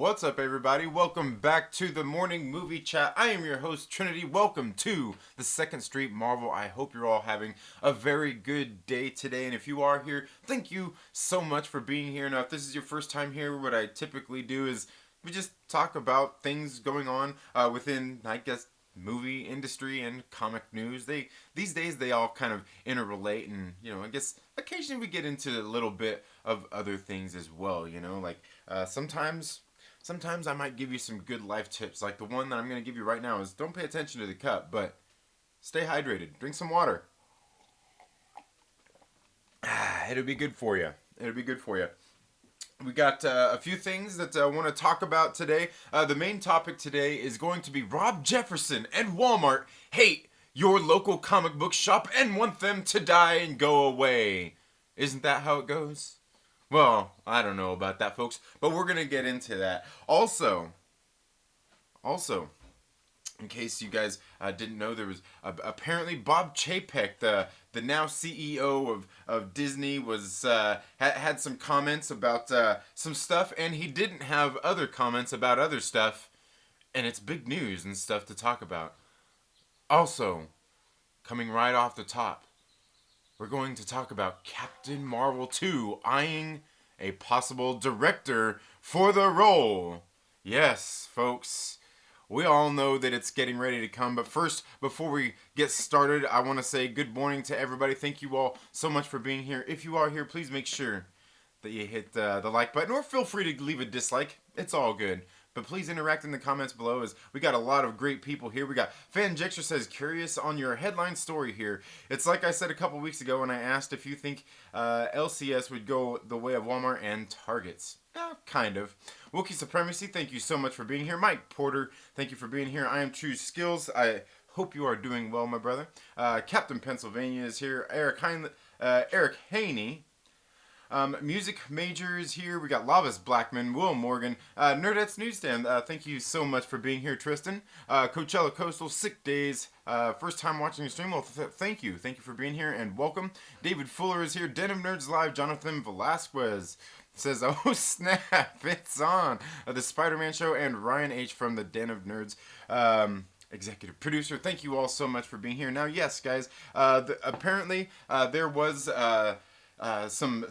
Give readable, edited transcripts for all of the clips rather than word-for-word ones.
What's up, everybody? Welcome back to the Morning Movie Chat. I am your host, Trinity. Welcome to the Second Street Marvel. I hope you're all having a very good day today. And if you are here, thank you so much for being here. Now, if this is your first time here, what I typically do is we just talk about things going on within, I guess, movie industry and comic news. These days they all kind of interrelate, and I guess occasionally we get into a little bit of other things as well. Like sometimes I might give you some good life tips, like the one that I'm going to give you right now is don't pay attention to the cup, but stay hydrated, drink some water. It'll be good for you. We got a few things that I want to talk about today. The main topic today is going to be Rob Jefferson and Wal Mart hate your local comic book shop and want them to die and go away. Isn't that how it goes? Well, I don't know about that, folks, but we're going to get into that. Also, in case you guys didn't know, there was apparently Bob Chapek, the now CEO of Disney, was had some comments about some stuff, and he didn't have other comments about other stuff, and it's big news and stuff to talk about. Also, coming right off the top, we're going to talk about Captain Marvel 2 eyeing a possible director for the role. Yes, folks. We all know that it's getting ready to come, but first, before we get started, I want to say good morning to everybody. Thank you all so much for being here. If you are here, please make sure that you hit the like button, or feel free to leave a dislike. It's all good. But please interact in the comments below, as we got a lot of great people here. We got Fanjexter says, curious on your headline story here. It's like I said a couple weeks ago when I asked if you think LCS would go the way of Walmart and Targets. Kind of. Wookiee Supremacy, thank you so much for being here. Mike Porter, thank you for being here. I am True Skills. I hope you are doing well, my brother. Captain Pennsylvania is here. Eric Haney. Music Major is here. We got Lavis Blackman, Will Morgan, Nerdettes Newsstand. Thank you so much for being here, Tristan. Coachella Coastal, Sick Days. First time watching the stream. Well, thank you. Thank you for being here and welcome. David Fuller is here. Den of Nerds Live. Jonathan Velasquez says, oh snap, it's on. The Spider-Man Show, and Ryan H. from the Den of Nerds. Executive producer. Thank you all so much for being here. Now, yes, guys, apparently there was some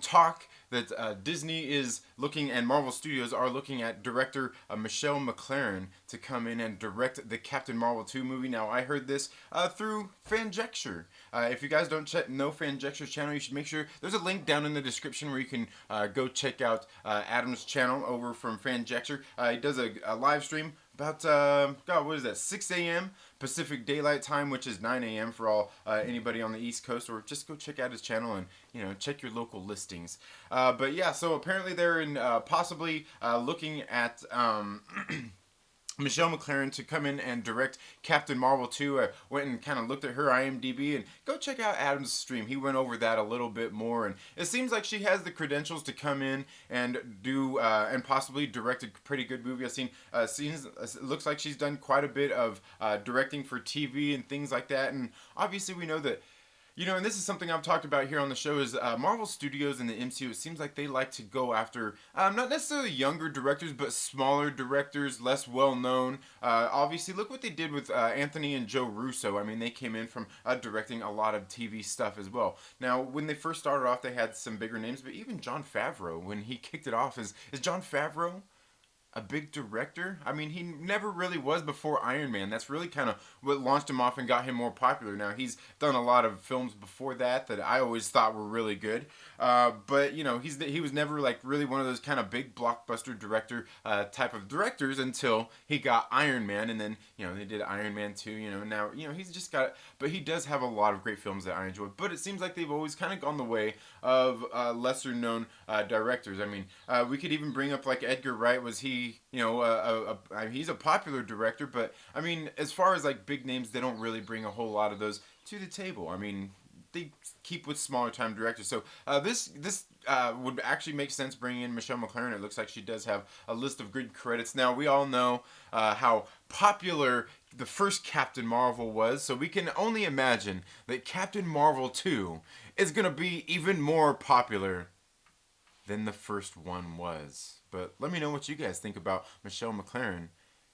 talk that Disney is looking, and Marvel Studios are looking at director Michelle MacLaren to come in and direct the Captain Marvel 2 movie. Now, I heard this through Fanjexter. If you guys don't know Fanjexter's channel, you should make sure there's a link down in the description where you can go check out Adam's channel over from Fanjexter. He does a live stream about, 6 a.m. Pacific Daylight Time, which is 9 a.m. for all anybody on the East Coast, or just go check out his channel and, check your local listings. But yeah, so apparently they're in possibly looking at Michelle MacLaren to come in and direct Captain Marvel 2. I went and kind of looked at her IMDb, and go check out Adam's stream. He went over that a little bit more, and it seems like she has the credentials to come in and do and possibly direct a pretty good movie. I've seen scenes. It looks like she's done quite a bit of directing for TV and things like that, and obviously we know that. And this is something I've talked about here on the show, is Marvel Studios and the MCU, it seems like they like to go after, not necessarily younger directors, but smaller directors, less well-known. Obviously, look what they did with Anthony and Joe Russo. I mean, they came in from directing a lot of TV stuff as well. Now, when they first started off, they had some bigger names, but even Jon Favreau, when he kicked it off, is Jon Favreau a big director? I mean, he never really was before Iron Man. That's really kind of what launched him off and got him more popular. Now, he's done a lot of films before that I always thought were really good. But, he was never like really one of those kind of big blockbuster director type of directors until he got Iron Man. And then, they did Iron Man 2, now, he's just got, but he does have a lot of great films that I enjoy. But it seems like they've always kind of gone the way of lesser known directors. I mean, we could even bring up like Edgar Wright. Was he, he's a popular director, but I mean, as far as like big names, they don't really bring a whole lot of those to the table. I mean, they keep with smaller time directors. So this would actually make sense bringing in Michelle MacLaren. It looks like she does have a list of good credits. Now, we all know how popular the first Captain Marvel was, so we can only imagine that Captain Marvel 2 is going to be even more popular than the first one was. But let me know what you guys think about Michelle MacLaren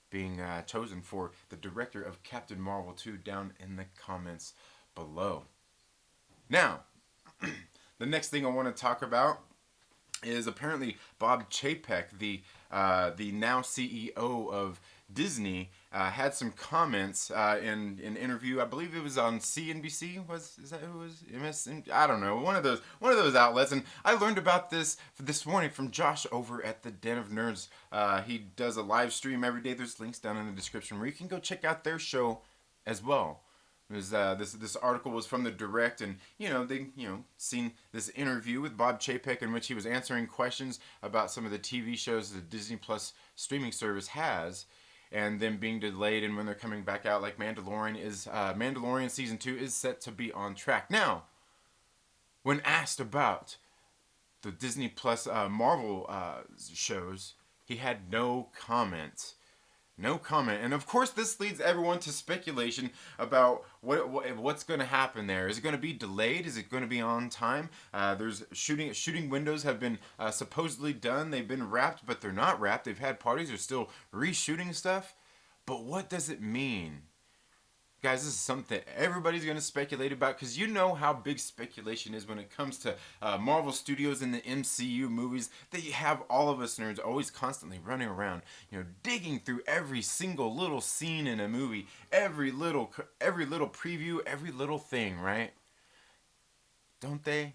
being chosen for the director of Captain Marvel 2 down in the comments below. Now, the next thing I want to talk about is apparently Bob Chapek, the now CEO of Disney, had some comments in an interview. I believe it was on CNBC. Is that who it was? MSN? I don't know. One of those outlets. And I learned about this morning from Josh over at the Den of Nerds. He does a live stream every day. There's links down in the description where you can go check out their show as well. It was, this article was from the Direct, and they seen this interview with Bob Chapek in which he was answering questions about some of the TV shows the Disney Plus streaming service has, and them being delayed, and when they're coming back out, like Mandalorian season 2 is set to be on track. Now, when asked about the Disney Plus Marvel shows, he had no comment. No comment. And of course, this leads everyone to speculation about what's going to happen there. Is it going to be delayed? Is it going to be on time? There's shooting windows have been supposedly done. They've been wrapped, but they're not wrapped. They've had parties. They're still reshooting stuff. But what does it mean? Guys, this is something that everybody's going to speculate about, because you know how big speculation is when it comes to Marvel Studios and the MCU movies, that you have all of us nerds always constantly running around, digging through every single little scene in a movie, every little preview, every little thing, right? Don't they?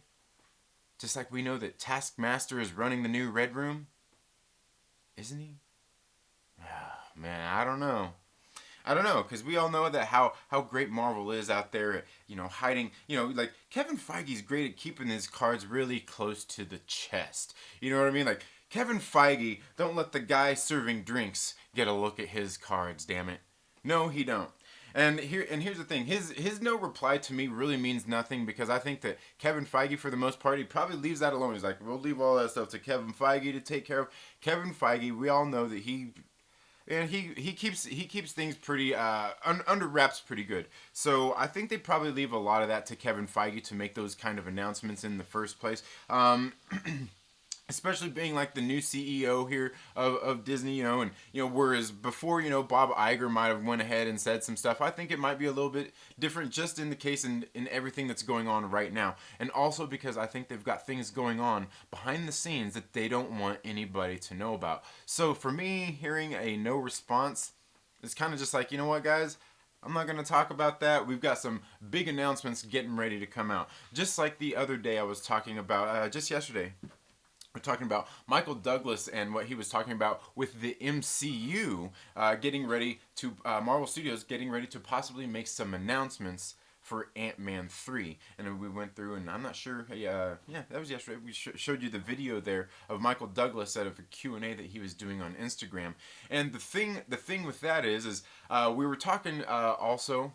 Just like we know that Taskmaster is running the new Red Room. Isn't he? Oh, man, I don't know. Because we all know that how great Marvel is out there, hiding, like Kevin Feige's great at keeping his cards really close to the chest. You know what I mean? Like, Kevin Feige, don't let the guy serving drinks get a look at his cards, damn it. No, he don't. And here's the thing, his no reply to me really means nothing, because I think that Kevin Feige, for the most part, he probably leaves that alone. He's like, we'll leave all that stuff to Kevin Feige to take care of. Kevin Feige, we all know that he keeps things pretty under wraps pretty good. So I think they probably leave a lot of that to Kevin Feige to make those kind of announcements in the first place. Especially being like the new CEO here of Disney, and whereas before, Bob Iger might have went ahead and said some stuff, I think it might be a little bit different just in the case in everything that's going on right now. And also because I think they've got things going on behind the scenes that they don't want anybody to know about. So for me, hearing a no response is kind of just like, you know what, guys? I'm not going to talk about that. We've got some big announcements getting ready to come out. Just like the other day I was talking about, just yesterday. We're talking about Michael Douglas and what he was talking about with the MCU getting ready to, Marvel Studios getting ready to possibly make some announcements for Ant-Man 3. And we went through, and I'm not sure, that was yesterday. We showed you the video there of Michael Douglas out of a Q&A that he was doing on Instagram. And the thing with that is we were talking also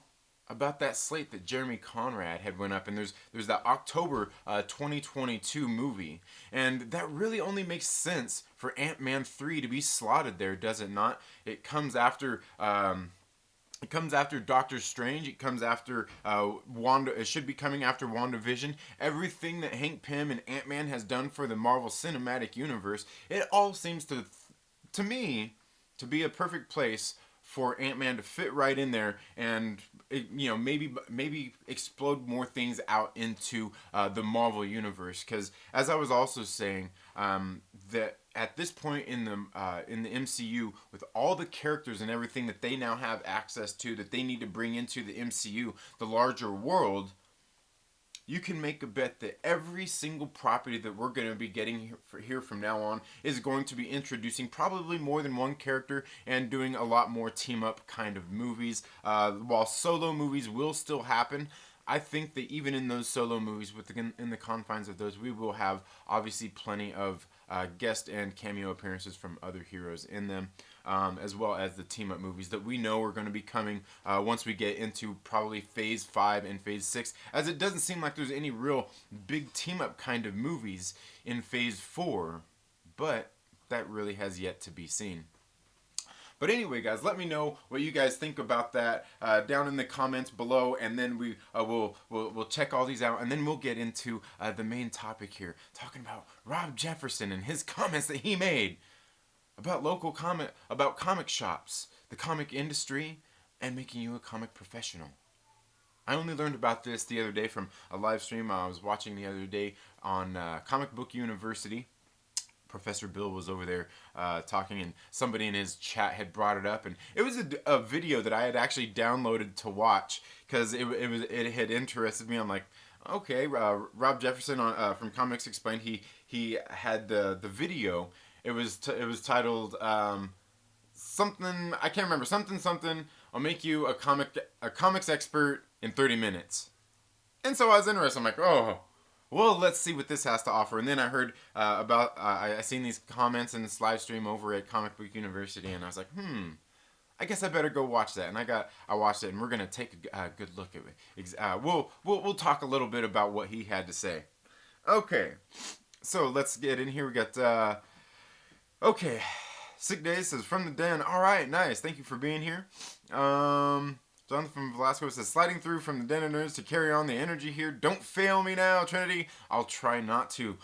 about that slate that Jeremy Conrad had went up, and there's that October 2022 movie, and that really only makes sense for Ant-Man 3 to be slotted there, does it not? It comes after Doctor Strange. It comes after Wanda. It should be coming after WandaVision. Everything that Hank Pym and Ant-Man has done for the Marvel Cinematic Universe, it all seems to me to be a perfect place for Ant-Man to fit right in there, and maybe explode more things out into the Marvel universe. Because as I was also saying, that at this point in the MCU, with all the characters and everything that they now have access to, that they need to bring into the MCU, the larger world, you can make a bet that every single property that we're going to be getting here from now on is going to be introducing probably more than one character and doing a lot more team-up kind of movies. While solo movies will still happen, I think that even in those solo movies, in the confines of those, we will have obviously plenty of guest and cameo appearances from other heroes in them, as well as the team-up movies that we know are going to be coming once we get into probably Phase 5 and Phase 6, as it doesn't seem like there's any real big team-up kind of movies in Phase 4, but that really has yet to be seen. But anyway, guys, let me know what you guys think about that down in the comments below, and then we'll check all these out, and then we'll get into the main topic here, talking about Rob Jefferson and his comments that he made about comic shops, the comic industry, and making you a comic professional. I only learned about this the other day from a live stream I was watching the other day on Comic Book University. Professor Bill was over there talking, and somebody in his chat had brought it up, and it was a video that I had actually downloaded to watch because it had interested me. I'm like, okay, Rob Jefferson from Comics Explained. He had the video. It was titled something, I can't remember, something. I'll make you a comics expert in 30 minutes. And so I was interested. I'm like, oh, well, let's see what this has to offer. And then I heard I seen these comments in this live stream over at Comic Book University, and I was like, I guess I better go watch that. And I watched it, and we're gonna take a good look at it. We'll talk a little bit about what he had to say. Okay, so let's get in here. We got okay. Sick Days says, from the den. All right, nice. Thank you for being here. Jonathan from Velasco says, sliding through from the den of nerds to carry on the energy here. Don't fail me now, Trinity. I'll try not to.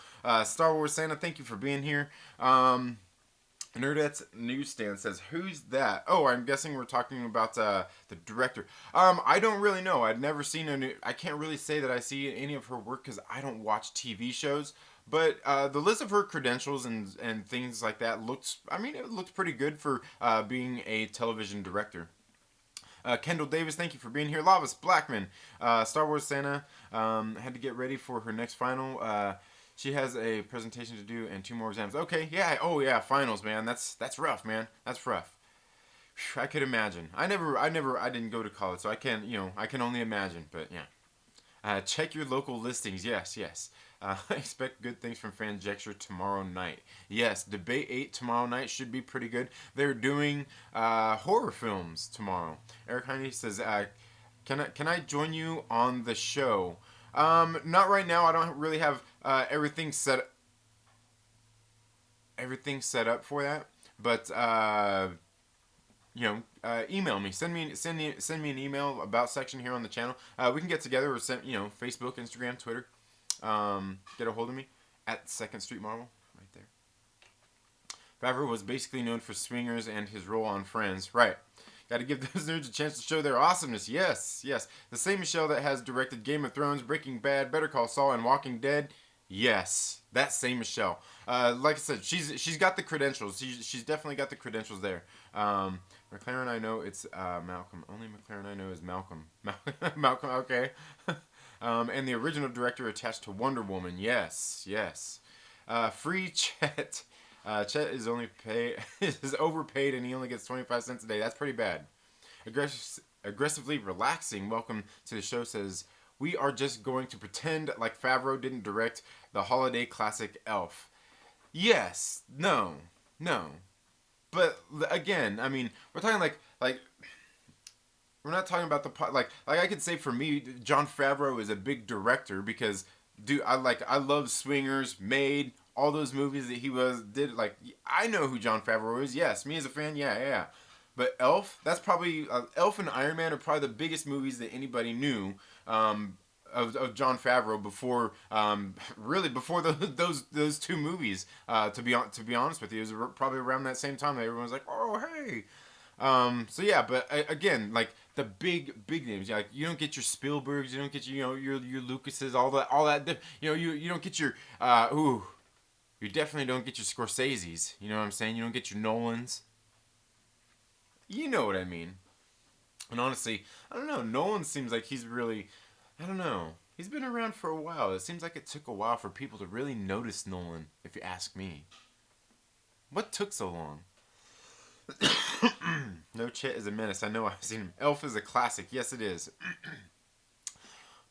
Star Wars Santa, thank you for being here. Nerdette's Newsstand says, who's that? Oh, I'm guessing we're talking about the director. I don't really know. I'd never seen I can't really say that I see any of her work because I don't watch TV shows. But the list of her credentials and things like that it looks pretty good for being a television director. Kendall Davis, thank you for being here. Lavis Blackman, Star Wars Santa, had to get ready for her next final. She has a presentation to do and 2 more exams. Okay, yeah, oh yeah, finals, man. That's rough, man. That's rough. I could imagine. I didn't go to college, so I can only imagine. But yeah, check your local listings. Yes. Expect good things from Fanjecture tomorrow night. Yes, Debate 8 tomorrow night should be pretty good. They're doing horror films tomorrow. Eric Heine says, can I join you on the show? Not right now. I don't really have everything set up for that. But email me. Send me an email about section here on the channel. We can get together or send Facebook, Instagram, Twitter. Get a hold of me at 2nd Street Marvel, right there. Favreau was basically known for Swingers and his role on Friends. Right. Got to give those nerds a chance to show their awesomeness. Yes. The same Michelle that has directed Game of Thrones, Breaking Bad, Better Call Saul, and Walking Dead. Yes, that same Michelle. Like I said, she's got the credentials. She's definitely got the credentials there. McLaren, I know it's Malcolm. Only McLaren I know is Malcolm. Malcolm, okay. And the original director attached to Wonder Woman. Yes. Free Chet. Chet is is overpaid and he only gets 25 cents a day. That's pretty bad. Aggressively relaxing. Welcome to the show says, we are just going to pretend like Favreau didn't direct the holiday classic Elf. Yes. No. But again, I mean, we're talking like we're not talking about like I could say for me, Jon Favreau is a big director because, dude, I love Swingers, Made, all those movies that he did. Like, I know who Jon Favreau is. Yes, me as a fan, yeah. But Elf, that's probably Elf and Iron Man are probably the biggest movies that anybody knew of Jon Favreau before those 2 movies. To be honest with you, it was probably around that same time that everyone was like, oh hey. So yeah, but again, like the big names, like you don't get your Spielbergs, you don't get your Lucases, all that. You don't get your you definitely don't get your Scorseses. You know what I'm saying? You don't get your Nolans. You know what I mean? And honestly, I don't know. Nolan seems like he's really, I don't know. He's been around for a while. It seems like it took a while for people to really notice Nolan, if you ask me. What took so long? No Chet is a menace. I know, I've seen him. Elf is a classic. Yes, it is.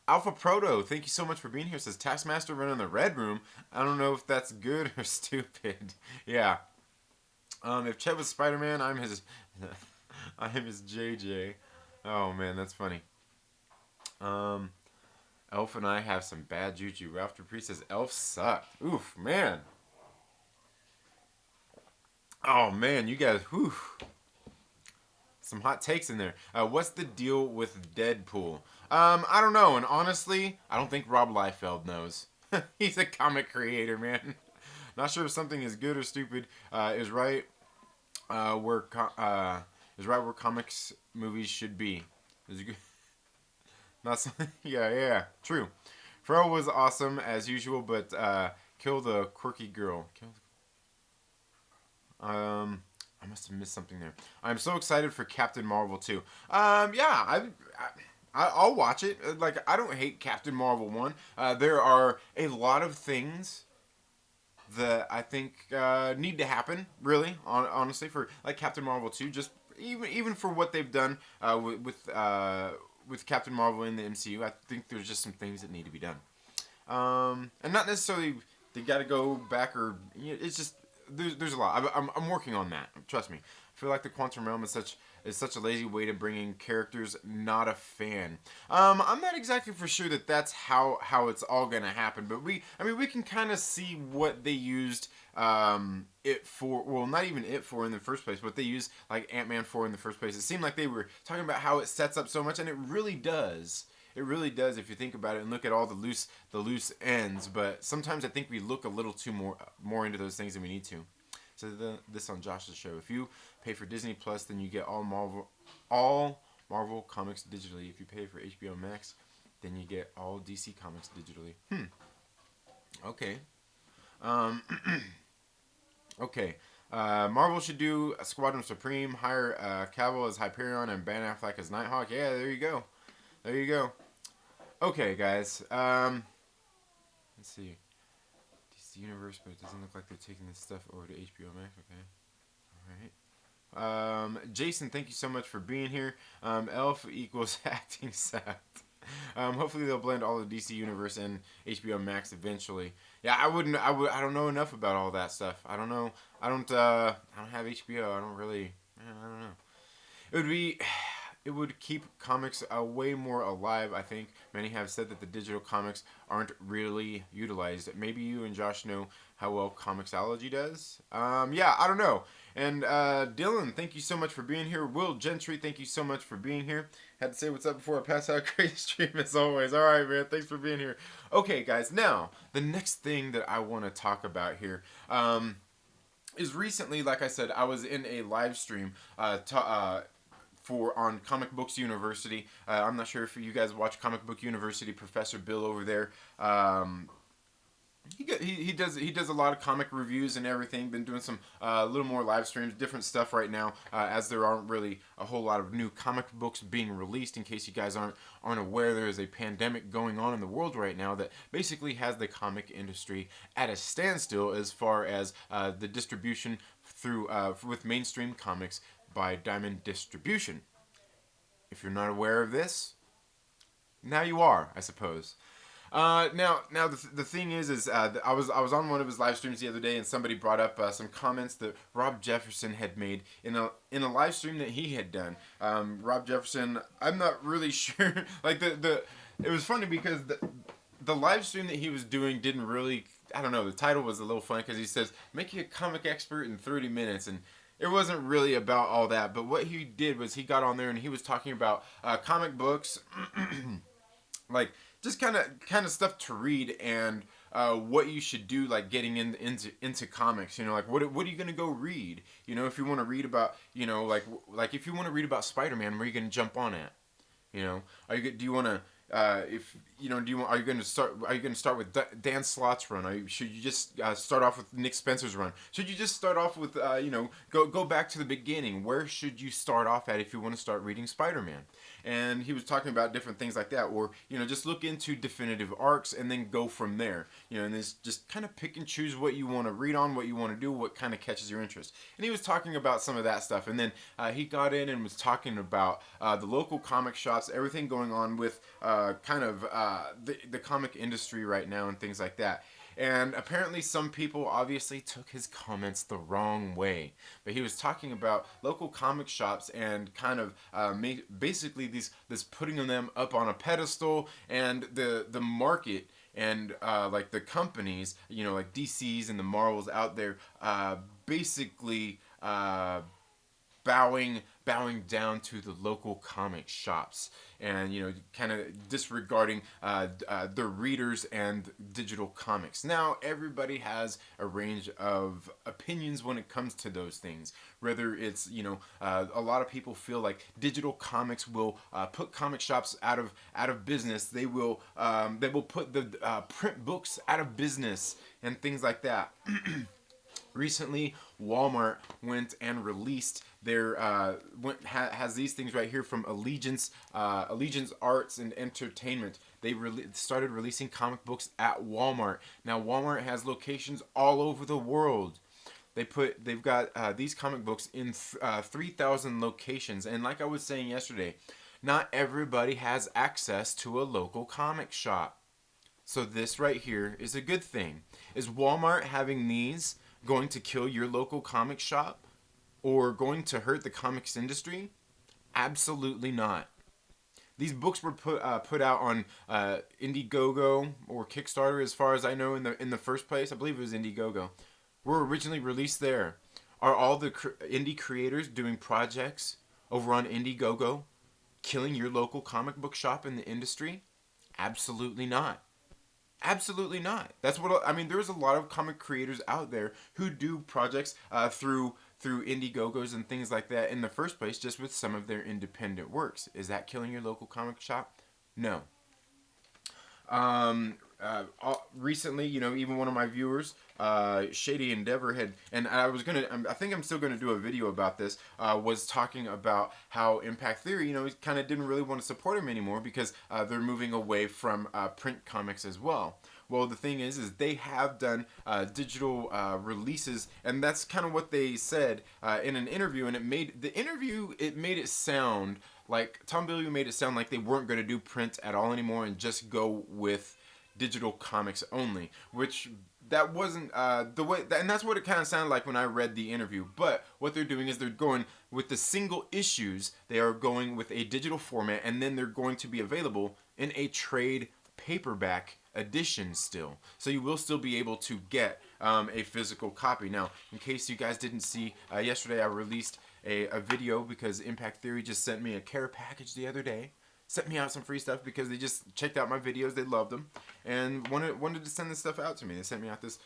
Alpha Proto, thank you so much for being here. Says Taskmaster running the Red Room. I don't know if that's good or stupid. Yeah. If Chet was Spider-Man, I'm his JJ. Oh man, that's funny. Elf and I have some bad juju. Ralph Dupree says Elf sucked. Oof, man. Oh man, you guys, whew. Some hot takes in there. What's the deal with Deadpool? I don't know, and honestly, I don't think Rob Liefeld knows. He's a comic creator, man. Not sure if something is good or stupid is right. is right where comics movies should be. Is it good? Not so, yeah, true. Pharrell was awesome as usual, but kill the quirky girl. I must have missed something there. I'm so excited for Captain Marvel too. Yeah, I'll watch it. Like, I don't hate Captain Marvel 1. There are a lot of things that I think need to happen, really, honestly, for like Captain Marvel 2. Just even for what they've done with Captain Marvel in the MCU, I think there's just some things that need to be done. And not necessarily they got to go back or it's just there's a lot. I'm working on that. Trust me. I feel like the quantum realm is such a lazy way to bring in characters. Not a fan. I'm not exactly for sure that that's how it's all gonna happen. But we can kind of see what they used it for. Well, not even it for in the first place. What they used like Ant-Man for in the first place. It seemed like they were talking about how it sets up so much, and it really does. It really does if you think about it and look at all the loose ends. But sometimes I think we look a little too more into those things than we need to. So this on Josh's show. If you pay for Disney Plus, then you get all Marvel comics digitally. If you pay for HBO Max, then you get all DC comics digitally. Okay. Um, okay. Marvel should do a Squadron Supreme, hire Cavill as Hyperion and Ben Affleck as Nighthawk. Yeah, there you go. There you go. Okay, guys. Let's see. DC Universe, but it doesn't look like they're taking this stuff over to HBO Max. Okay. All right. Jason, thank you so much for being here. Elf equals acting sucked. Hopefully they'll blend all the DC Universe and HBO Max eventually. Yeah, I don't know enough about all that stuff. I don't know. I don't have HBO. I don't really. I don't know. It would be. It would keep comics way more alive, I think. Many have said that the digital comics aren't really utilized. Maybe you and Josh know how well Comixology does. Yeah, I don't know. And Dylan, thank you so much for being here. Will Gentry, thank you so much for being here. Had to say what's up before I pass out. Great stream as always. All right, man. Thanks for being here. Okay, guys. Now, the next thing that I want to talk about here is recently, like I said, I was in a live stream on Comic Books University. I'm not sure if you guys watch Comic Book University. Professor Bill over there. He does a lot of comic reviews and everything. Been doing some little more live streams, different stuff right now, as there aren't really a whole lot of new comic books being released. In case you guys aren't aware, there is a pandemic going on in the world right now that basically has the comic industry at a standstill as far as the distribution through with mainstream comics by Diamond Distribution. If you're not aware of this, now you are, I suppose. Now the thing is I was on one of his live streams the other day, and somebody brought up some comments that Rob Jefferson had made in a live stream that he had done. Rob Jefferson, I'm not really sure. Like it was funny because the live stream that he was doing didn't really. I don't know. The title was a little funny because he says, "Make you a comic expert in 30 minutes," and it wasn't really about all that. But what he did was he got on there and he was talking about comic books, like just kind of stuff to read and what you should do, like getting into comics. You know, like what are you gonna go read? You know, if you want to read about, you know, like if you want to read about Spider-Man, where are you gonna jump on at? You know, do you want to if you know, are you going to start with Dan Slott's run? Should you just start off with Nick Spencer's run? Should you just start off with go back to the beginning? Where should you start off at if you want to start reading Spider-Man? And he was talking about different things like that, or just look into definitive arcs and then go from there. And just kind of pick and choose what you want to read on, what you want to do, what kind of catches your interest. And he was talking about some of that stuff, and then he got in and was talking about the local comic shops, everything going on with the comic industry right now and things like that. And apparently some people obviously took his comments the wrong way. But he was talking about local comic shops and kind of basically this putting them up on a pedestal, and the market and like the companies, like DC's and the Marvels out there basically bowing bowing down to the local comic shops, and kind of disregarding the readers and digital comics. Now everybody has a range of opinions when it comes to those things. Whether it's a lot of people feel like digital comics will put comic shops out of business. They will put the print books out of business and things like that. Recently, Wal Mart went and released their has these things right here from Allegiance Arts and Entertainment. They started releasing comic books at Wal Mart. Now Wal Mart has locations all over the world. They've got these comic books in 3,000 locations, and like I was saying yesterday, not everybody has access to a local comic shop. So this right here is a good thing. Is Walmart having these going to kill your local comic shop or going to hurt the comics industry? Absolutely not. These books were put out on Indiegogo or Kickstarter, as far as I know, in the first place. I believe it was Indiegogo. Were originally released there. Are all the indie creators doing projects over on Indiegogo killing your local comic book shop in the industry? Absolutely not. Absolutely not. That's what I mean. There's a lot of comic creators out there who do projects through Indiegogos and things like that in the first place, just with some of their independent works. Is that killing your local comic shop? No. Recently, even one of my viewers, Shady Endeavor, I think I'm still gonna do a video about this, was talking about how Impact Theory, he kind of didn't really want to support him anymore because they're moving away from print comics as well. Well, the thing is they have done digital releases, and that's kind of what they said in an interview, and it made it sound like Tom Bilyeu made it sound like they weren't going to do print at all anymore and just go with digital comics only, which that wasn't the way, and that's what it kind of sounded like when I read the interview. But what they're doing is they're going with the single issues. They are going with a digital format, and then they're going to be available in a trade paperback edition still. So you will still be able to get a physical copy. Now, in case you guys didn't see, yesterday I released a video because Impact Theory just sent me a care package the other day. Sent me out some free stuff because they just checked out my videos, they loved them, and wanted to send this stuff out to me. They sent me out this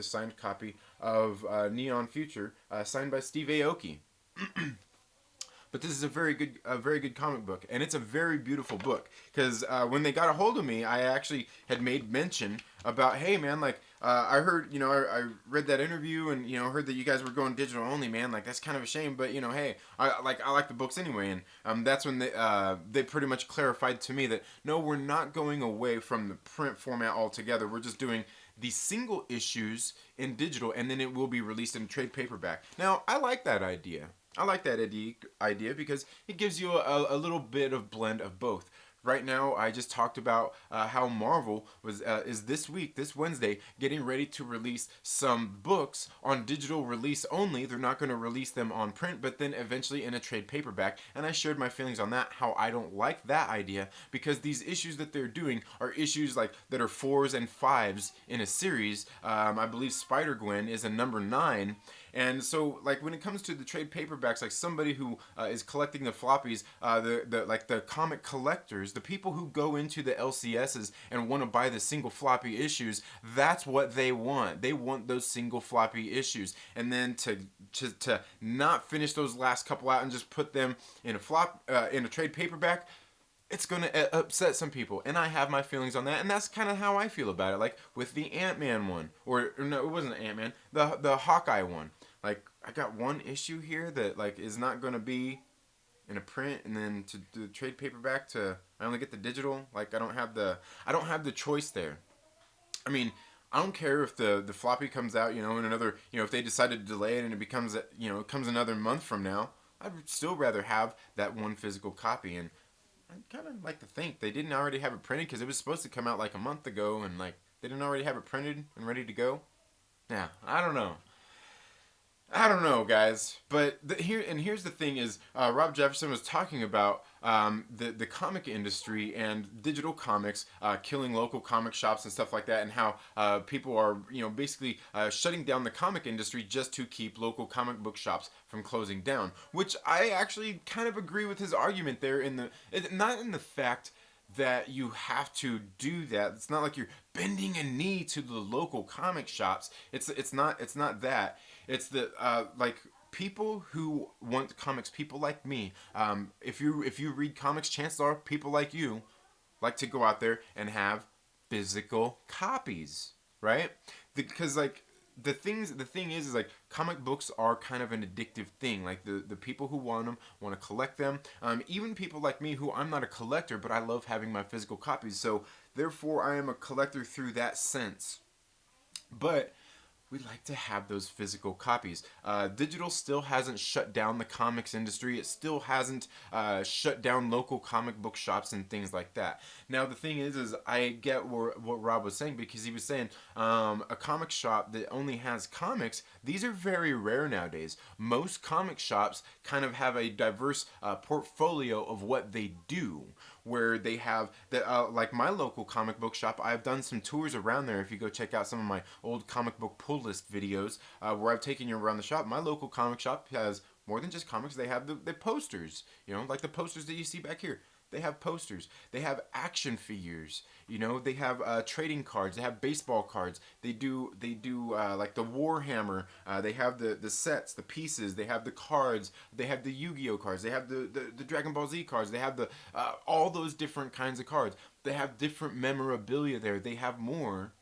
signed copy of Neon Future, signed by Steve Aoki. But this is a very good comic book, and it's a very beautiful book. Because when they got a hold of me, I actually had made mention about, hey man, like I heard, I read that interview and heard that you guys were going digital only, man. Like that's kind of a shame, but hey, I like the books anyway. And that's when they pretty much clarified to me that no, we're not going away from the print format altogether. We're just doing the single issues in digital, and then it will be released in trade paperback. Now I like that idea. I like that idea because it gives you a little bit of blend of both. Right now, I just talked about how Marvel is this Wednesday, getting ready to release some books on digital release only. They're not going to release them on print, but then eventually in a trade paperback. And I shared my feelings on that, how I don't like that idea, because these issues that they're doing are issues like that are 4s and 5s in a series. I believe Spider-Gwen is a number 9. And so, like, when it comes to the trade paperbacks, like somebody who is collecting the floppies, the comic collectors, the people who go into the LCSs and want to buy the single floppy issues, that's what they want. They want those single floppy issues, and then to not finish those last couple out and just put them in a trade paperback. It's going to upset some people, and I have my feelings on that, and that's kind of how I feel about it. Like with the Ant-Man one, or no, it wasn't Ant-Man, the Hawkeye one. Like I got one issue here that like is not going to be in a print, and then to do the trade paperback I only get the digital. Like I don't have the choice there. I mean, I don't care if the floppy comes out, in another, if they decided to delay it and it becomes, it comes another month from now. I'd still rather have that one physical copy, and I kind of like to think they didn't already have it printed because it was supposed to come out like a month ago, and like they didn't already have it printed and ready to go. Yeah, I don't know. I don't know, guys, but here's the thing: is Rob Jefferson was talking about the comic industry and digital comics killing local comic shops and stuff like that, and how people are basically shutting down the comic industry just to keep local comic book shops from closing down. Which I actually kind of agree with his argument there not in the fact that you have to do that. It's not like you're bending a knee to the local comic shops. It's not that. It's the like people who want comics, people like me. If you read comics, chances are people like you like to go out there and have physical copies, right? Because like the thing is like comic books are kind of an addictive thing. Like the people who want them want to collect them. Even people like me who I'm not a collector, but I love having my physical copies. So therefore, I am a collector through that sense. But we like to have those physical copies. Digital still hasn't shut down the comics industry. It still hasn't shut down local comic book shops and things like that. Now the thing is I get what Rob was saying, because he was saying a comic shop that only has comics. These are very rare nowadays. Most comic shops kind of have a diverse portfolio of what they do, where they have the like my local comic book shop. I've done some tours around there. If you go check out some of my old comic book pull list videos where I've taken you around the shop, my local comic shop has more than just comics. They have the posters, like the posters that you see back here. They have posters. They have action figures. They have trading cards. They have baseball cards. They do like the Warhammer. They have the sets, the pieces. They have the cards. They have the Yu-Gi-Oh cards. They have the Dragon Ball Z cards. They have the all those different kinds of cards. They have different memorabilia there. They have more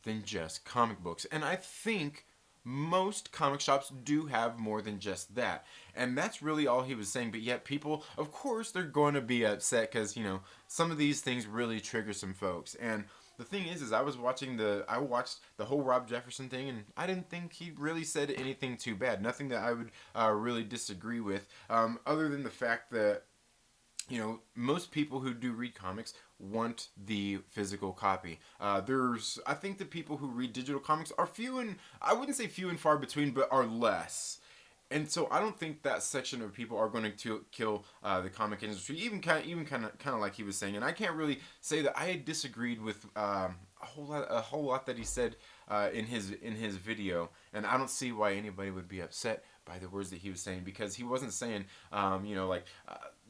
than just comic books. And I think most comic shops do have more than just that. And that's really all he was saying. But yet people, of course, they're going to be upset because, some of these things really trigger some folks. And the thing is I watched the whole Rob Jefferson thing, and I didn't think he really said anything too bad. Nothing that I would really disagree with, other than the fact that most people who do read comics want the physical copy. I think the people who read digital comics are I wouldn't say few and far between, but are less. And so I don't think that section of people are going to kill the comic industry, even kind of like he was saying. And I can't really say that I disagreed with a whole lot that he said in his video, and I don't see why anybody would be upset by the words that he was saying, because he wasn't saying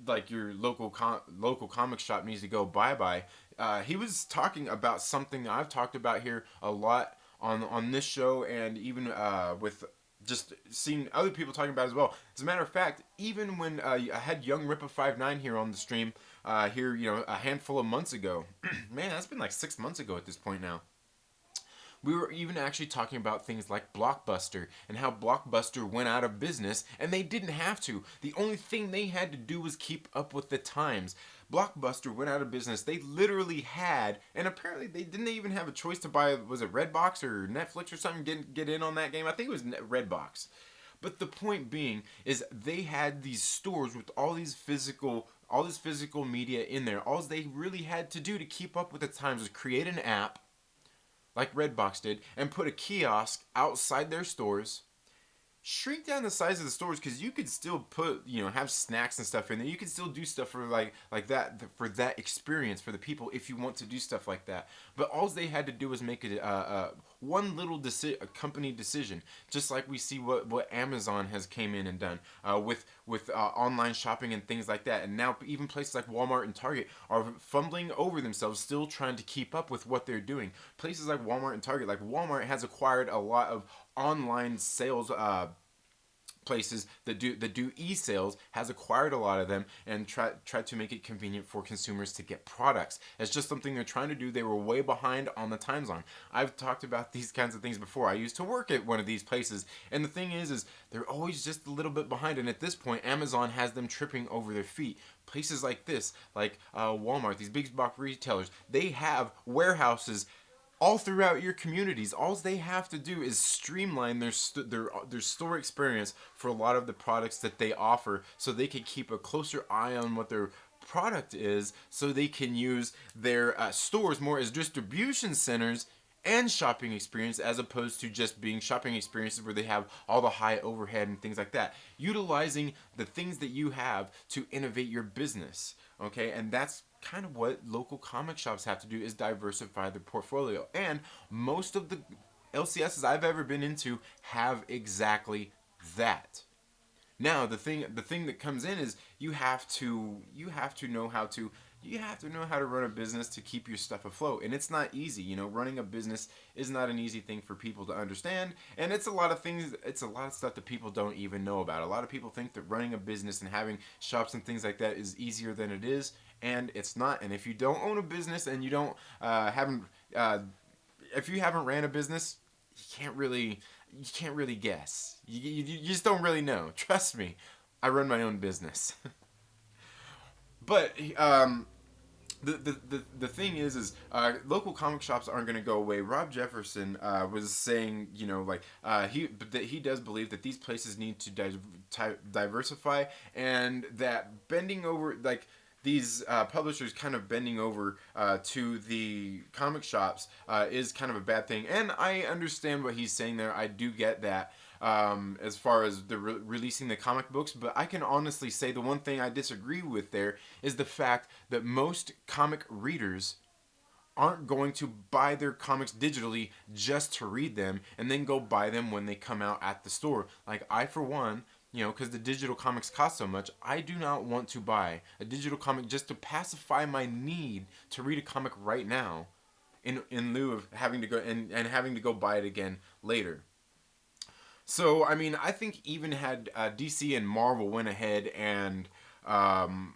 like your local comic shop needs to go bye bye. He was talking about something that I've talked about here a lot on this show, and even with just seeing other people talking about it as well. As a matter of fact, even when I had Young Rippa 59 here on the stream here, a handful of months ago, man, that's been like 6 months ago at this point now. We were even actually talking about things like Blockbuster and how Blockbuster went out of business, and they didn't have to. The only thing they had to do was keep up with the times. Blockbuster went out of business. They literally had, and apparently they didn't even have a choice to buy, was it Redbox or Netflix or something, get in on that game? I think it was Redbox. But the point being is they had these stores with all this physical media in there. All they really had to do to keep up with the times was create an app like Redbox did, and put a kiosk outside their stores, shrink down the size of the stores, because you could still put have snacks and stuff in there. You could still do stuff for like that, for that experience for the people, if you want to do stuff like that. But all they had to do was make it one little a company decision, just like we see what Amazon has came in and done with online shopping and things like that. And now even places like Walmart and Target are fumbling over themselves, still trying to keep up with what they're doing. Places like Walmart and Target, like Walmart has acquired a lot of online sales places that do e-sales, has acquired a lot of them, and tried to make it convenient for consumers to get products. It's just something they're trying to do. They were way behind on the times on. I've talked about these kinds of things before. I used to work at one of these places, and the thing is they're always just a little bit behind, and at this point Amazon has them tripping over their feet. Places like this, like Walmart, these big box retailers, they have warehouses all throughout your communities. All they have to do is streamline their store experience for a lot of the products that they offer, so they can keep a closer eye on what their product is, so they can use their stores more as distribution centers and shopping experience, as opposed to just being shopping experiences where they have all the high overhead and things like that. Utilizing the things that you have to innovate your business. Okay, and that's kind of what local comic shops have to do, is diversify their portfolio. And most of the LCSs I've ever been into have exactly that. Now the thing that comes in is you have to know how to run a business to keep your stuff afloat, and it's not easy. Running a business is not an easy thing for people to understand, and it's a lot of things. It's a lot of stuff that people don't even know about. A lot of people think that running a business and having shops and things like that is easier than it is, and it's not. And if you don't own a business and you don't haven't if you haven't ran a business, you can't really guess. You just don't really know. Trust me, I run my own business. But the thing is local comic shops aren't going to go away. Rob Jefferson was saying, he does believe that these places need to diversify, and that bending over, like, these publishers kind of bending over to the comic shops is kind of a bad thing. And I understand what he's saying there. I do get that, as far as the releasing the comic books. But I can honestly say the one thing I disagree with there is the fact that most comic readers aren't going to buy their comics digitally just to read them and then go buy them when they come out at the store. Like, I, for one, because the digital comics cost so much, I do not want to buy a digital comic just to pacify my need to read a comic right now, in lieu of having to go and having to go buy it again later. So, I mean, I think even had DC and Marvel went ahead and um,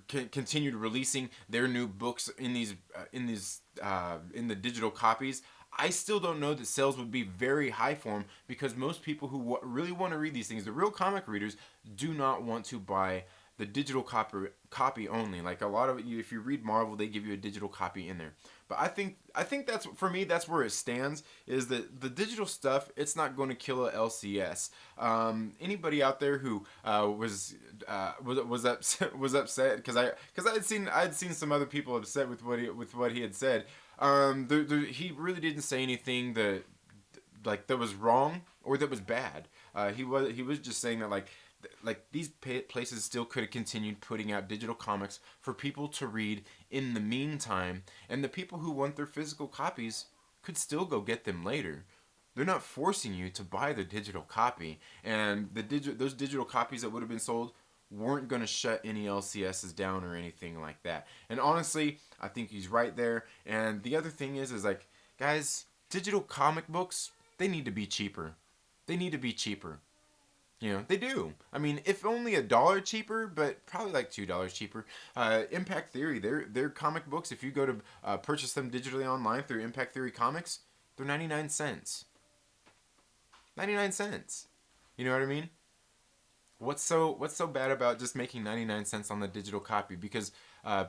continued releasing their new books in the digital copies, I still don't know that sales would be very high for them, because most people who really want to read these things, the real comic readers, do not want to buy the digital copy only. Like, a lot of you, if you read Marvel, they give you a digital copy in there. But I think that's, for me, that's where it stands. Is that the digital stuff? It's not going to kill a LCS. Anybody out there who was upset, because I had seen some other people upset with what he had said. He really didn't say anything that was wrong or that was bad. He was just saying that, like these places still could have continued putting out digital comics for people to read in the meantime, and the people who want their physical copies could still go get them later. They're not forcing you to buy the digital copy, and those digital copies that would have been sold weren't going to shut any LCSs down or anything like that. And honestly, I think he's right there. And the other thing is like, guys, digital comic books, they need to be cheaper. They need to be cheaper. They do. I mean, if only $1 cheaper, but probably like $2 cheaper. Impact Theory, their comic books, if you go to purchase them digitally online through Impact Theory Comics, they're 99 cents. 99 cents. You know what I mean? What's so bad about just making 99 cents on the digital copy? Because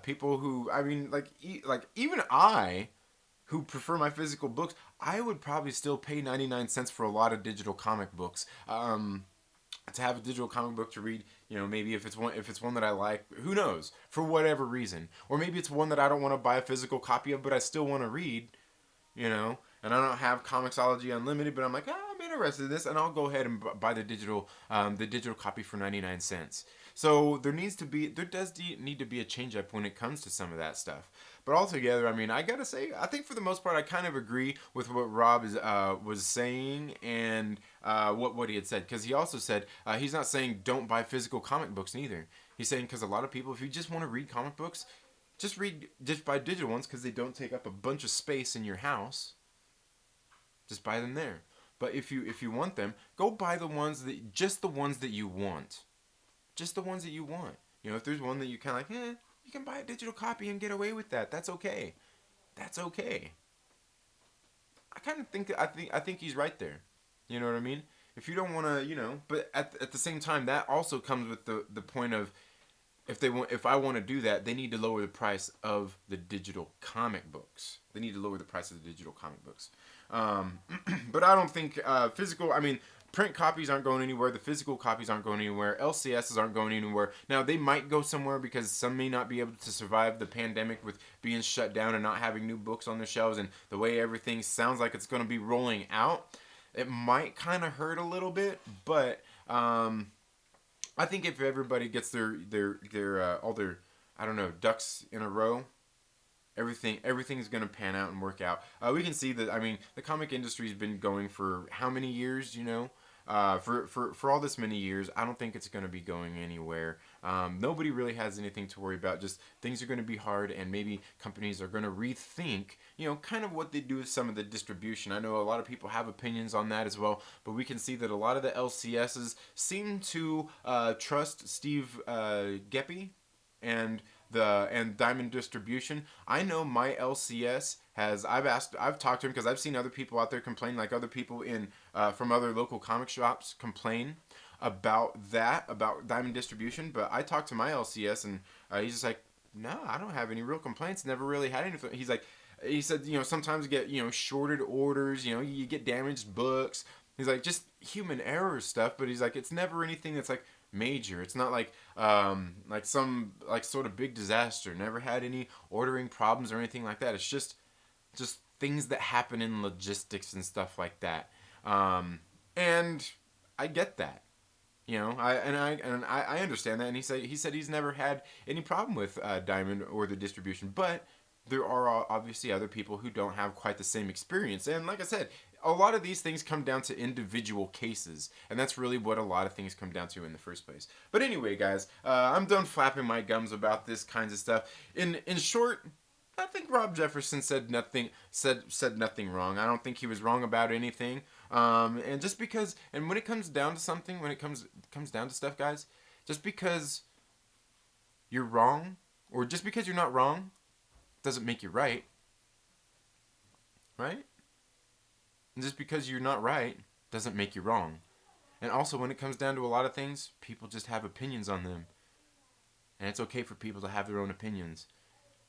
people who, I mean, like even I, who prefer my physical books, I would probably still pay 99 cents for a lot of digital comic books. To have a digital comic book to read, maybe if it's one that I like, who knows, for whatever reason, or maybe it's one that I don't want to buy a physical copy of, but I still want to read, and I don't have Comixology Unlimited, but I'm like, I'm interested in this, and I'll go ahead and buy the digital copy for 99 cents. So there does need to be a change up when it comes to some of that stuff. But altogether, I mean, I gotta say, I think for the most part, I kind of agree with what Rob was saying, and what he had said. Because he also said, he's not saying don't buy physical comic books neither. He's saying, because a lot of people, if you just want to read comic books, just buy digital ones, because they don't take up a bunch of space in your house. Just buy them there. But if you want them, go buy the ones that you want. Just the ones that you want. If there's one that you kind of like, you can buy a digital copy and get away with that. That's okay. That's okay. I kind of think he's right there. You know what I mean? If you don't want to, but at the same time, that also comes with the point of, if I want to do that, they need to lower the price of the digital comic books. But I don't think physical. I mean, print copies aren't going anywhere. The physical copies aren't going anywhere. LCSs aren't going anywhere. Now, they might go somewhere because some may not be able to survive the pandemic with being shut down and not having new books on their shelves, and the way everything sounds like it's going to be rolling out, it might kind of hurt a little bit, but I think if everybody gets their all their, I don't know, ducks in a row, everything's gonna pan out and work out. We can see that. I mean, the comic industry's been going for how many years? You know, for all this many years. I don't think it's gonna be going anywhere. Nobody really has anything to worry about. Just things are gonna be hard, and maybe companies are gonna rethink, you know, kind of what they do with some of the distribution. I know a lot of people have opinions on that as well, but we can see that a lot of the LCSs seem to trust Steve Geppi and Diamond Distribution. I know my LCS has. I've talked to him because I've seen other people out there complain, like other people in from other local comic shops complain about Diamond Distribution. But I talked to my LCS, and he's just like, no, I don't have any real complaints. Never really had anything. He said, you know, sometimes you get, you know, shorted orders. You know, you get damaged books. He's like, just human error stuff. But he's like, it's never anything that's like major. It's not like some like sort of big disaster. Never had any ordering problems or anything like that. It's just things that happen in logistics and stuff like that. And I get that. You know, I understand that, and he said he's never had any problem with Diamond or the distribution, but there are obviously other people who don't have quite the same experience. And like I said, a lot of these things come down to individual cases, and that's really what a lot of things come down to in the first place. But anyway, guys, I'm done flapping my gums about this kinds of stuff. In short, I think Rob Jefferson said nothing wrong. I don't think he was wrong about anything. And just because, and when it comes down to something, when it comes down to stuff, guys, just because you're wrong, or just because you're not wrong, doesn't make you right. Right? And just because you're not right doesn't make you wrong. And also, when it comes down to a lot of things, people just have opinions on them. And it's okay for people to have their own opinions.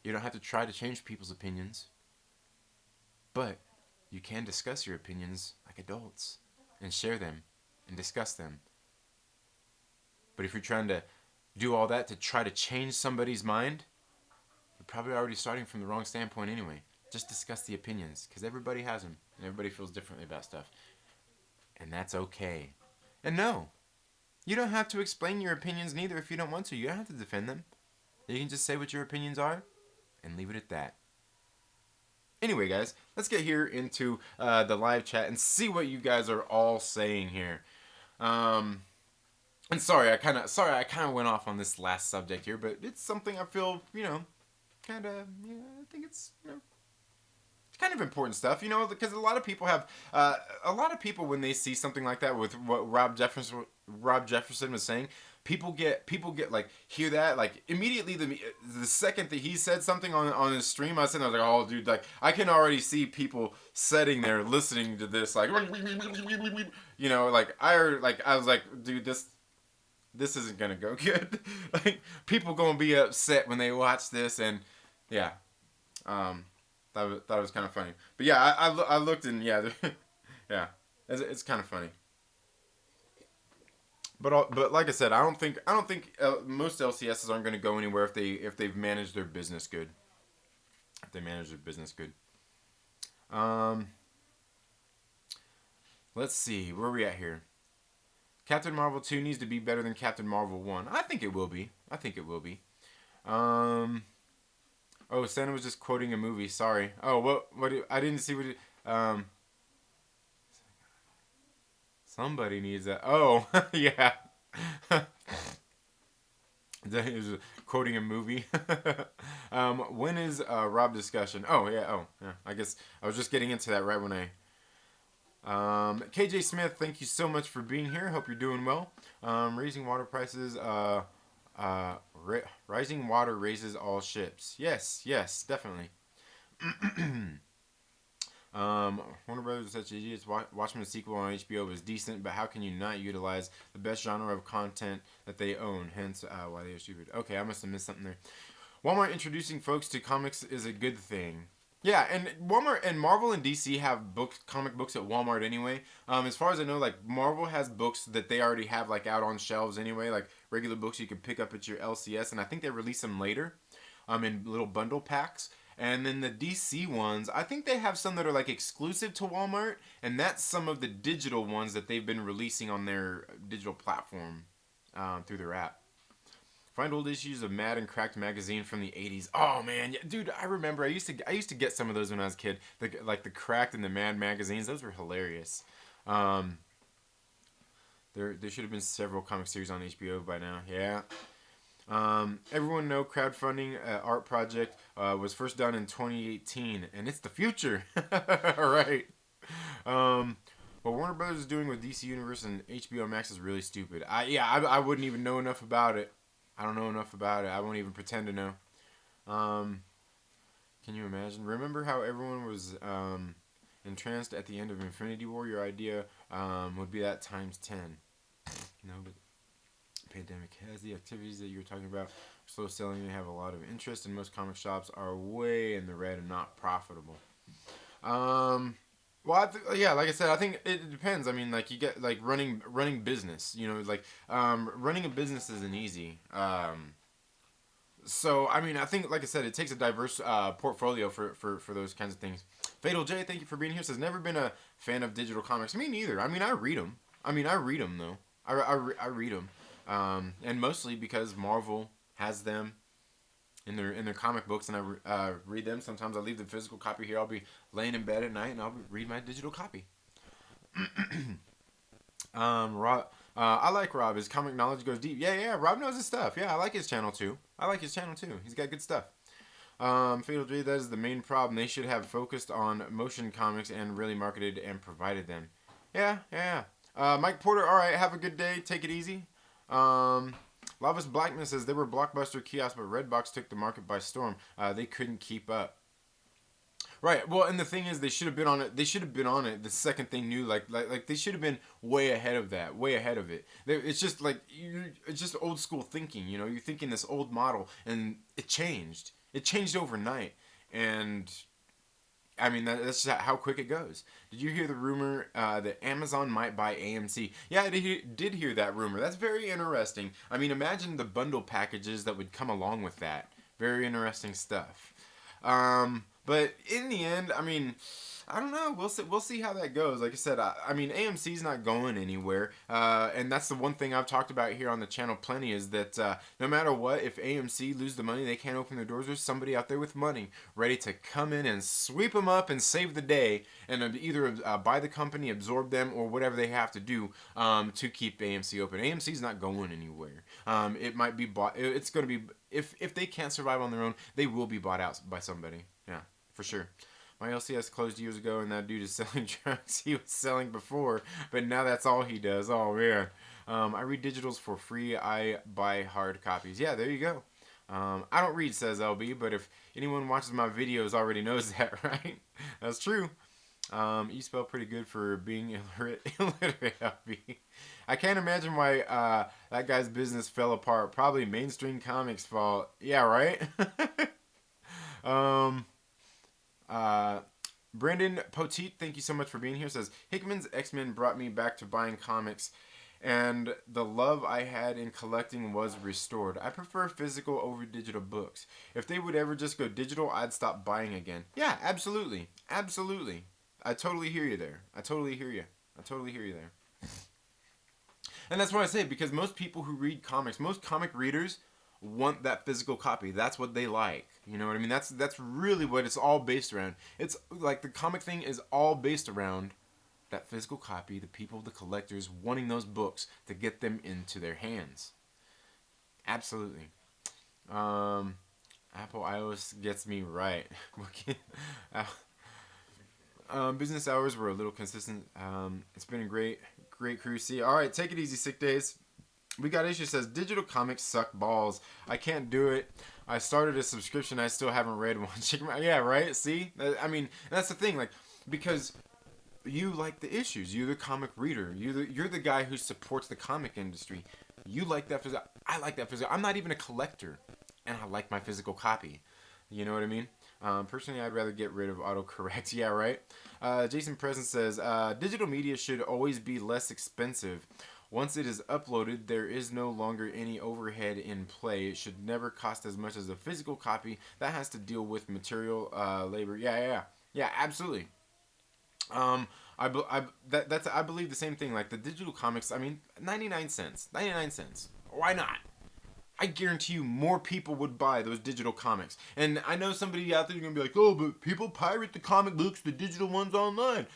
You don't have to try to change people's opinions. But you can discuss your opinions like adults and share them and discuss them. But if you're trying to do all that to try to change somebody's mind, you're probably already starting from the wrong standpoint anyway. Just discuss the opinions, because everybody has them, and everybody feels differently about stuff. And that's okay. And no, you don't have to explain your opinions neither if you don't want to. You don't have to defend them. You can just say what your opinions are and leave it at that. Anyway, guys, let's get here into the live chat and see what you guys are all saying here. And sorry, I kind of went off on this last subject here, but it's something I feel, you know, I think it's, you know, it's kind of important stuff, you know, because a lot of people when they see something like that with what Rob Jefferson was saying, people get like, hear that, like immediately the second that he said something on his stream, I was like, oh dude, like I can already see people sitting there listening to this, like, you know, like I was like, dude, this isn't gonna go good. Like people gonna be upset when they watch this, and yeah, that was kind of funny. But yeah, I looked, and yeah, yeah, it's kind of funny. But like I said, I don't think most LCSs aren't gonna go anywhere if they've managed their business good. If they manage their business good. Let's see, where are we at here? Captain Marvel 2 needs to be better than Captain Marvel 1. I think it will be. Oh, Santa was just quoting a movie. Sorry. Oh, I didn't see what somebody needs that. Oh, yeah. He was quoting a movie. When is Rob discussion? Oh, yeah. I guess I was just getting into that right when KJ Smith, thank you so much for being here. Hope you're doing well. Raising water prices. Rising water raises all ships. Yes, definitely. Warner Brothers such idiots. Watchmen sequel on HBO was decent, but how can you not utilize the best genre of content that they own? Hence, why they are stupid. Okay, I must have missed something there. Walmart introducing folks to comics is a good thing. Yeah, and Walmart and Marvel and DC have books, comic books at Walmart anyway. As far as I know, like Marvel has books that they already have like out on shelves anyway, like regular books you can pick up at your LCS, and I think they release them later, in little bundle packs. And then the DC ones, I think they have some that are like exclusive to Walmart, and that's some of the digital ones that they've been releasing on their digital platform, through their app. Find old issues of Mad and Cracked magazine from the '80s. Oh man, yeah, dude, I remember. I used to get some of those when I was a kid. Like the Cracked and the Mad magazines. Those were hilarious. Um, there should have been several comic series on HBO by now. Yeah. Everyone know crowdfunding art project was first done in 2018, and it's the future. All right. Um, what Warner Brothers is doing with DC Universe and HBO Max is really stupid. I wouldn't even know enough about it. I don't know enough about it. I won't even pretend to know. Um, can you imagine? Remember how everyone was entranced at the end of Infinity War? Your idea would be that times 10. No, but pandemic has the activities that you were talking about. Slow selling, they have a lot of interest, and most comic shops are way in the red and not profitable. Um, well, yeah, like I said, I think it depends. I mean, like you get like running business. You know, like running a business isn't easy. So I mean, I think like I said, it takes a diverse portfolio for those kinds of things. Fatal J, thank you for being here. Says never been a fan of digital comics. Me neither. I mean, I read them. I read them though. I read them, and mostly because Marvel has them in their comic books, and I read them. Sometimes I leave the physical copy here. I'll be laying in bed at night, and I'll read my digital copy. Rob, I like Rob. His comic knowledge goes deep. Yeah, yeah. Rob knows his stuff. Yeah, I like his channel too. I like his channel too. He's got good stuff. Fatal J, that is the main problem. They should have focused on motion comics and really marketed and provided them. Yeah, yeah. Mike Porter, all right. Have a good day. Take it easy. Um, Lavis Blackman says they were blockbuster kiosks, but Redbox took the market by storm. They couldn't keep up. Right. Well, and the thing is, they should have been on it. They should have been on it the second they knew. Like they should have been way ahead of that. Way ahead of it. It's just like it's just old school thinking. You know, you're thinking this old model, and it changed. It changed overnight, and I mean that's just how quick it goes. Did you hear the rumor that Amazon might buy AMC? Yeah, I did hear that rumor. That's very interesting. I mean, imagine the bundle packages that would come along with that. Very interesting stuff. But in the end, I mean, I don't know. We'll see. We'll see how that goes. Like I said, I mean, AMC's not going anywhere, and that's the one thing I've talked about here on the channel plenty is that no matter what, if AMC lose the money, they can't open their doors. There's somebody out there with money ready to come in and sweep them up and save the day, and either buy the company, absorb them, or whatever they have to do to keep AMC open. AMC's not going anywhere. It might be bought. It's going to be if they can't survive on their own, they will be bought out by somebody. Yeah, for sure. My LCS closed years ago, and that dude is selling drugs he was selling before, but now that's all he does. Oh, man. I read digitals for free. I buy hard copies. Yeah, there you go. I don't read, says LB, but if anyone watches my videos already knows that, right? That's true. You spell pretty good for being illiterate, LB. I can't imagine why that guy's business fell apart. Probably mainstream comics' fault. Yeah, right? um... Brandon Poteet, thank you so much for being here. Says Hickman's X-Men brought me back to buying comics, and the love I had in collecting was restored. I prefer physical over digital books. If they would ever just go digital, I'd stop buying again. Yeah, absolutely, absolutely. I totally hear you there. I totally hear you. I totally hear you there. And that's what I say, because most people who read comics, most comic readers want that physical copy. That's what they like. You know what I mean? That's really what it's all based around. It's like the comic thing is all based around that physical copy, the people, the collectors wanting those books to get them into their hands. Absolutely. Apple iOS gets me right. Business hours were a little consistent. It's been a great crew. See, all right, take it easy, sick days. We got issue says digital comics suck balls. I can't do it. I started a subscription. I still haven't read one. Yeah, right. See, I mean, that's the thing. Like, because you like the issues. You're the comic reader. You're the guy who supports the comic industry. You like that physical. I like that physical. I'm not even a collector, and I like my physical copy. You know what I mean? Personally, I'd rather get rid of autocorrect. Yeah, right. Jason Present says digital media should always be less expensive. Once it is uploaded, there is no longer any overhead in play. It should never cost as much as a physical copy that has to deal with material labor. Yeah, absolutely. Um, I believe the same thing. Like the digital comics, I mean, 99 cents. 99 cents. Why not? I guarantee you more people would buy those digital comics. And I know somebody out there is going to be like, oh, but people pirate the comic books, the digital ones online.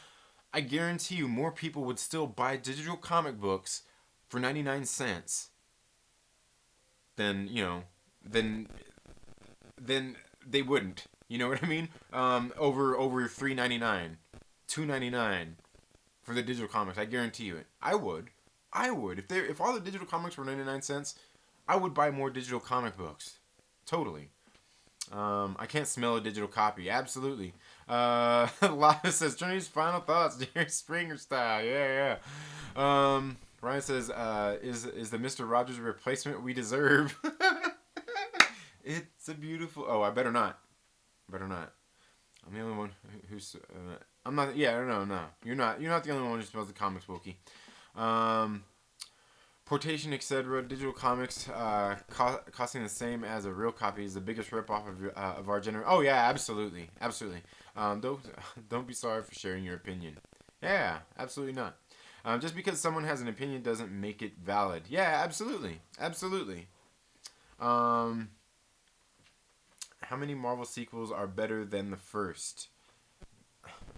I guarantee you more people would still buy digital comic books for 99 cents than, than then they wouldn't. You know what I mean? Over $3.99, $2.99 for the digital comics. I guarantee you it. I would. If all the digital comics were 99 cents, I would buy more digital comic books. Totally. I can't smell a digital copy. Absolutely. Lava says Trinity's final thoughts, Jerry Springer style. Yeah. Ryan says, is the Mr. Rogers replacement we deserve? It's a beautiful. Oh, I better not. I'm the only one who's. I'm not. Yeah, no. You're not. You're not the only one who smells the comics, Wookie. Portation, etc. Digital comics costing the same as a real copy is the biggest ripoff of our generation. Oh yeah, absolutely. Don't be sorry for sharing your opinion. Yeah, absolutely not. Just because someone has an opinion doesn't make it valid. Yeah, absolutely. How many Marvel sequels are better than the first?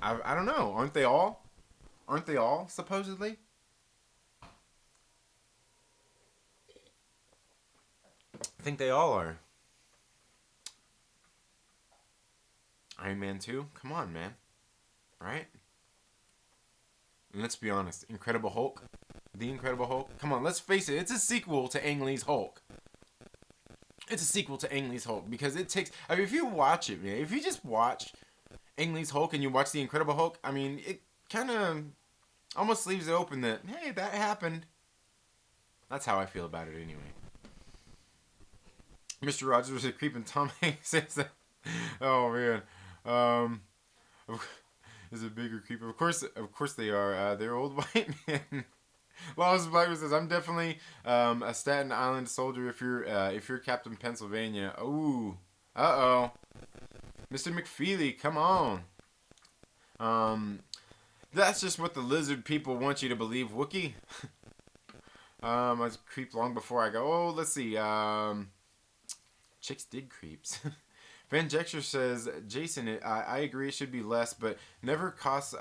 I don't know. Aren't they all? Supposedly? I think they all are. Iron Man 2? Come on, man. Right? And let's be honest. Incredible Hulk? The Incredible Hulk? Come on, let's face it. It's a sequel to Ang Lee's Hulk. Because it takes... I mean, if you watch it, man. If you just watch Ang Lee's Hulk and you watch The Incredible Hulk, I mean, it kind of almost leaves it open that, hey, that happened. That's how I feel about it anyway. Mr. Rogers was a creep and Tom Hanks says that. Oh, man. Is a bigger creep. Of course they are. They're old white men. Lawless Blackman says, I'm definitely a Staten Island soldier if you're Captain Pennsylvania. Ooh. Uh-oh. Mr. McFeely, come on. That's just what the lizard people want you to believe, Wookie. I was creeped long before I go. Oh, let's see. Chicks dig creeps. Van Jexter says, Jason, I agree it should be less, but never costs.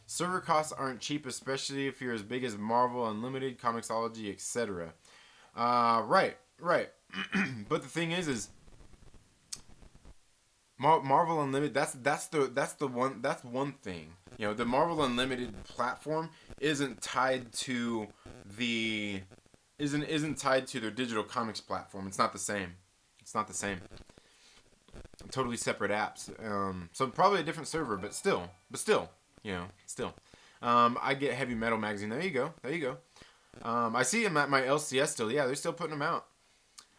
Server costs aren't cheap, especially if you're as big as Marvel, Unlimited, Comixology, etc. Right. But the thing is Marvel Unlimited. That's one thing. You know, the Marvel Unlimited platform isn't tied to their digital comics platform. It's not the same. Totally separate apps. So probably a different server, but still, I get Heavy Metal magazine. There you go. I see them at my LCS still. Yeah, they're still putting them out.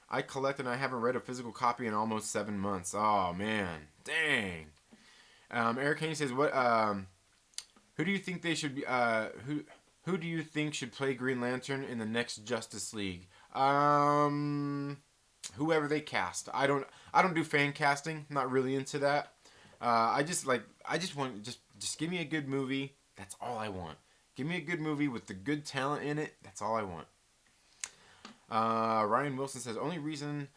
I collect and I haven't read a physical copy in almost 7 months. Oh man, dang. Eric Haney says, "What? Who do you think they should be? Who do you think should play Green Lantern in the next Justice League? Whoever they cast. I don't do fan casting. Not really into that. I just want just give me a good movie. That's all I want. Give me a good movie with the good talent in it. That's all I want." Ryan Wilson says, only reason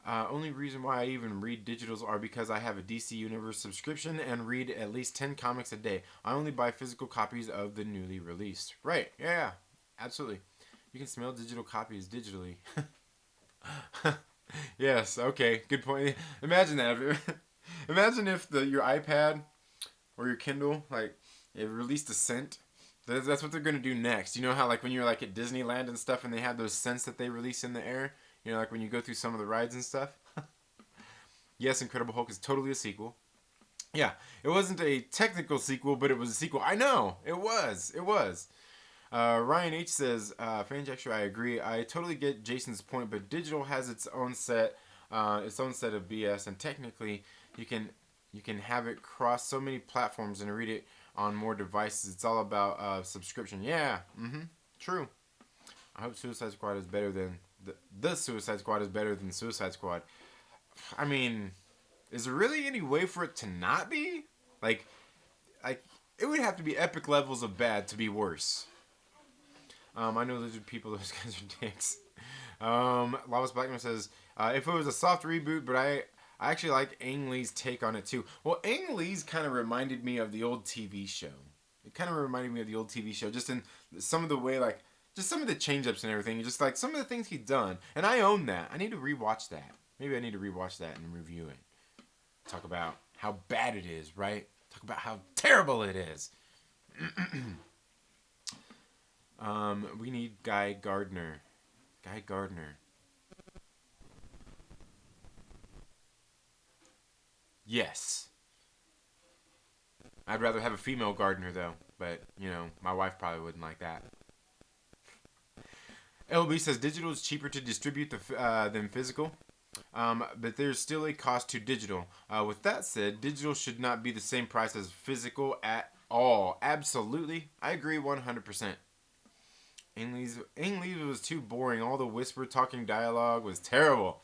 why I even read digitals are because I have a DC Universe subscription and read at least 10 comics a day. I only buy physical copies of the newly released. Right? Yeah, absolutely. You can smell digital copies digitally. Yes. Okay. Good point. Imagine that. Imagine if your iPad or your Kindle it released a scent. That's what they're gonna do next. You know how when you're at Disneyland and stuff, and they have those scents that they release in the air. You know, when you go through some of the rides and stuff. Yes, Incredible Hulk is totally a sequel. Yeah, it wasn't a technical sequel, but it was a sequel. I know it was. Ryan H says, Fanjecture, I agree. I totally get Jason's point, but digital has its own set of BS, and technically, you can You can have it cross so many platforms and read it on more devices. It's all about subscription. Yeah, true. I hope Suicide Squad is better than the Suicide Squad is better than Suicide Squad. I mean, is there really any way for it to not be? Like, like it would have to be epic levels of bad to be worse. I know those are people. Those guys are dicks. Lawless Blackman says, if it was a soft reboot, but I actually like Ang Lee's take on it too. Well, Ang Lee's kind of reminded me of the old TV show. It kind of reminded me of the old TV show, just in some of the way, like, just some of the change-ups and everything, just like some of the things he'd done. And I own that. I need to rewatch that. Maybe I need to rewatch that and review it. Talk about how bad it is, right? Talk about how terrible it is. We need Guy Gardner. Guy Gardner. Yes. I'd rather have a female gardener though, but you know, my wife probably wouldn't like that. LB says digital is cheaper to distribute than physical, but there's still a cost to digital. With that said, digital should not be the same price as physical at all. Absolutely, I agree 100%. Ang Lee's was too boring. All the whisper talking dialogue was terrible.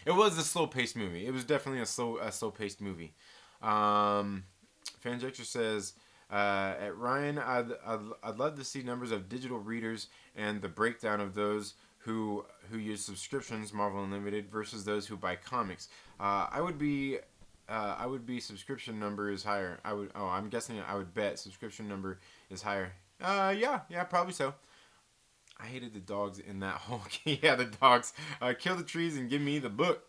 It was a slow-paced movie. It was definitely a slow-paced movie. Fanjector says, at Ryan, I'd love to see numbers of digital readers and the breakdown of those who use subscriptions, Marvel Unlimited, versus those who buy comics. I would be subscription number is higher. I'm guessing I would bet subscription number is higher. Yeah, probably so. I hated the dogs in that whole. Yeah, the dogs. Kill the trees and give me the book.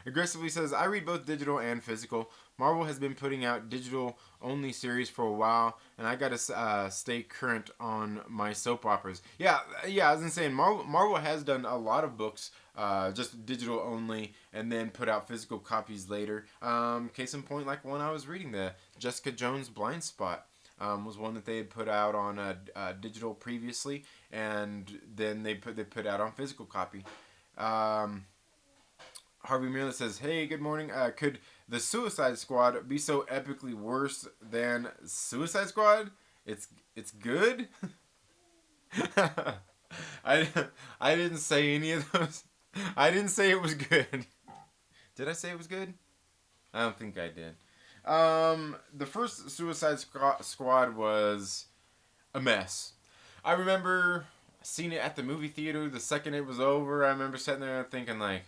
Aggressively says, I read both digital and physical. Marvel has been putting out digital only series for a while, and I gotta stay current on my soap operas. Yeah, I was saying Marvel has done a lot of books, just digital only, and then put out physical copies later. Case in point, like one I was reading, the Jessica Jones Blind Spot. Was one that they had put out on digital previously, and then they put out on physical copy. Harvey Miller says, "Hey, good morning. Could the Suicide Squad be so epically worse than Suicide Squad? It's good." I didn't say any of those. I didn't say it was good. Did I say it was good? I don't think I did. The first Suicide Squad was a mess. I remember seeing it at the movie theater the second it was over. I remember sitting there thinking, like,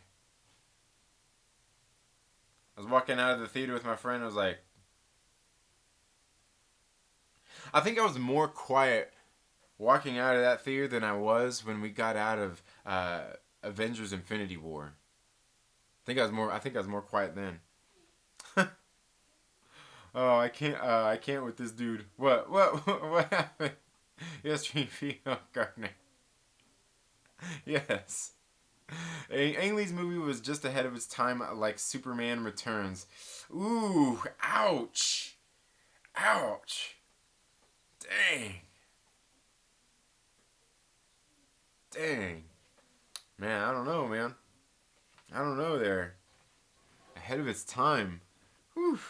I was walking out of the theater with my friend. I was like, I think I was more quiet walking out of that theater than I was when we got out of Avengers: Infinity War. I think I was more quiet then. Oh, I can't with this dude. What happened? Yes, female Gardner. Yes. Ang Lee's movie was just ahead of its time, like Superman Returns. Ooh, ouch. Ouch. Dang. Dang. Man, I don't know, man. I don't know there. Ahead of its time. Whew.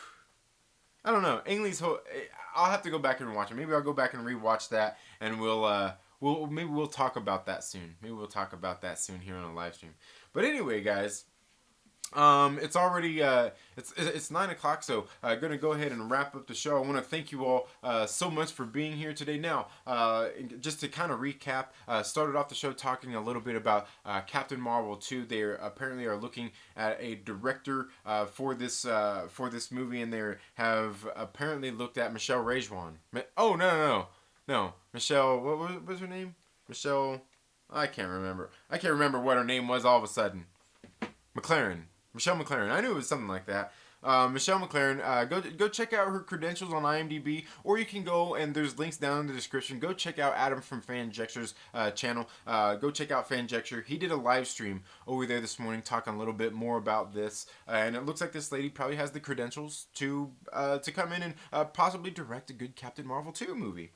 I don't know. Ang Lee's whole. I'll have to go back and watch it. Maybe I'll go back and rewatch that, and we'll talk about that soon. Maybe we'll talk about that soon here on a live stream. But anyway, guys, it's already it's 9 o'clock, so I'm gonna go ahead and wrap up the show. I want to thank you all so much for being here today. Now, just to kind of recap, started off the show talking a little bit about Captain Marvel 2. They apparently are looking at a director for this movie, and they have apparently looked at Michelle Rejwan. Oh no, Michelle. What was her name? Michelle. I can't remember. I can't remember what her name was all of a sudden. McLaren. Michelle McLaren. I knew it was something like that. Michelle McLaren. Go check out her credentials on IMDb, or you can go and there's links down in the description. Go check out Adam from Fanjecture's channel. Go check out Fanjecture. He did a live stream over there this morning talking a little bit more about this, and it looks like this lady probably has the credentials to come in and possibly direct a good Captain Marvel 2 movie.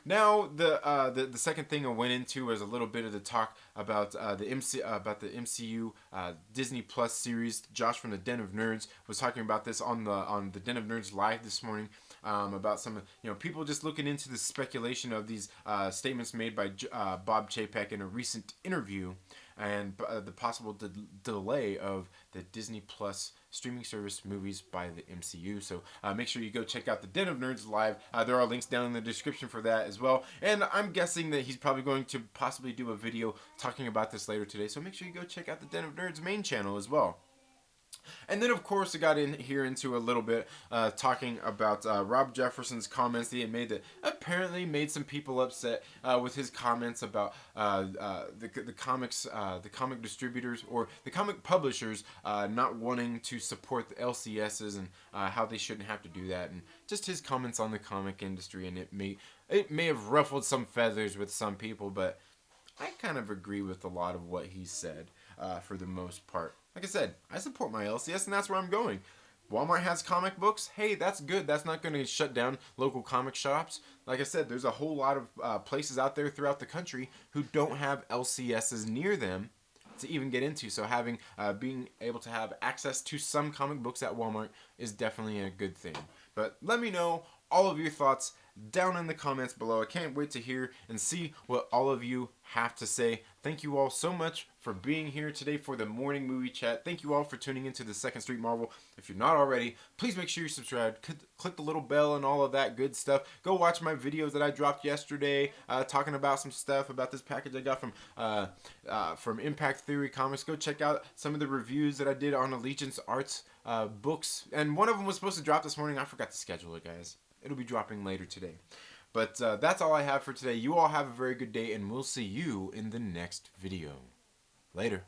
Now the second thing I went into was a little bit of the talk about the MCU Disney Plus series. Josh from the Den of Nerds was talking about this on the Den of Nerds live this morning, about some people just looking into the speculation of these statements made by Bob Chapek in a recent interview, and the possible delay of the Disney Plus streaming service movies by the MCU. So make sure you go check out the Den of Nerds live. There are links down in the description for that as well. And I'm guessing that he's probably going to possibly do a video talking about this later today. So make sure you go check out the Den of Nerds main channel as well. And then, of course, I got in here into a little bit talking about Rob Jefferson's comments that he had made that apparently made some people upset with his comments about the comic distributors or the comic publishers not wanting to support the LCSs and how they shouldn't have to do that, and just his comments on the comic industry. And it may have ruffled some feathers with some people, but I kind of agree with a lot of what he said for the most part. Like I said, I support my LCS, and that's where I'm going. Walmart has comic books. Hey, that's good. That's not going to shut down local comic shops. Like I said, there's a whole lot of places out there throughout the country who don't have LCSs near them to even get into. So being able to have access to some comic books at Walmart is definitely a good thing. But let me know all of your thoughts down in the comments below. I can't wait to hear and see what all of you have to say. Thank you all so much for being here today for the morning movie chat. Thank you all for tuning into the Second Street Marvel. If you're not already, please make sure you're subscribed. Click the little bell and all of that good stuff. Go watch my videos that I dropped yesterday talking about some stuff about this package I got from Impact Theory Comics. Go check out some of the reviews that I did on Allegiance Arts books. And one of them was supposed to drop this morning. I forgot to schedule it, guys. It'll be dropping later today. But that's all I have for today. You all have a very good day, and we'll see you in the next video. Later.